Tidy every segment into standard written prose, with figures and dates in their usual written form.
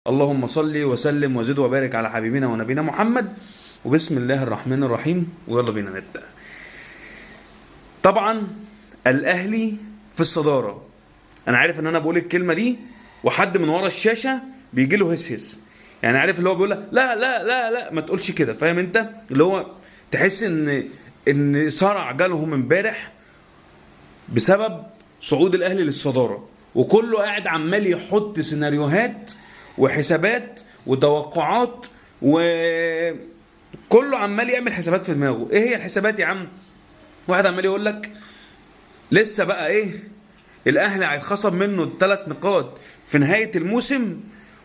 اللهم صل وسلم وزد وبارك على حبيبنا ونبينا محمد. وبسم الله الرحمن الرحيم، ويلا بينا نبدأ. طبعا الأهلي في الصدارة. أنا عارف إن أنا بقول الكلمة دي وحد من ورا الشاشة بيجي له هس، يعني عارف اللي هو بيقول لا لا لا لا ما تقولش كده، فاهم أنت؟ اللي هو تحس إن صرع جالهم امبارح بسبب صعود الأهلي للصدارة، وكله قاعد عمال يحط سيناريوهات وحسابات وتوقعات، وكله عمال يعمل حسابات في دماغه. ايه هي الحسابات يا عم؟ واحد عمال يقول لك لسه بقى ايه، الاهلي هيتخصم منه الثلاث نقاط في نهايه الموسم،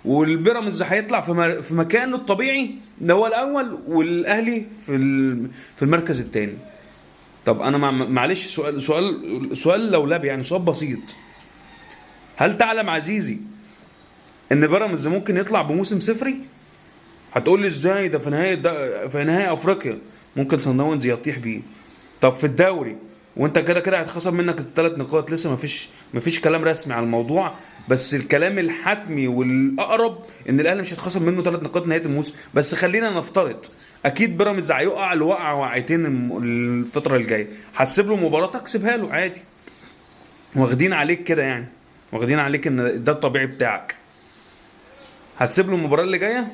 والبيراميدز هيطلع في مكانه الطبيعي اللي هو الاول، والاهلي في المركز الثاني. طب انا معلش، سؤال لولبي، يعني سؤال بسيط. هل تعلم عزيزي ان بيراميدز ممكن يطلع بموسم صفري؟ هتقول لي ازاي؟ ده في نهاية افريقيا ممكن صن داونز يطيح بيه. طب في الدوري وانت كده كده هيتخصم منك الثلاث نقاط، لسه مفيش كلام رسمي على الموضوع، بس الكلام الحتمي والاقرب ان الاهلي مش هيتخصم منه ثلاث نقاط نهايه الموسم. بس خلينا نفترض اكيد بيراميدز هيقع لوقعه وقعتين الفتره الجايه، هتسيب له مباراه تكسبها له عادي. واخدين عليك كده يعني، واخدين عليك ان ده الطبيعي بتاعك. هتسيب له المباراه اللي جايه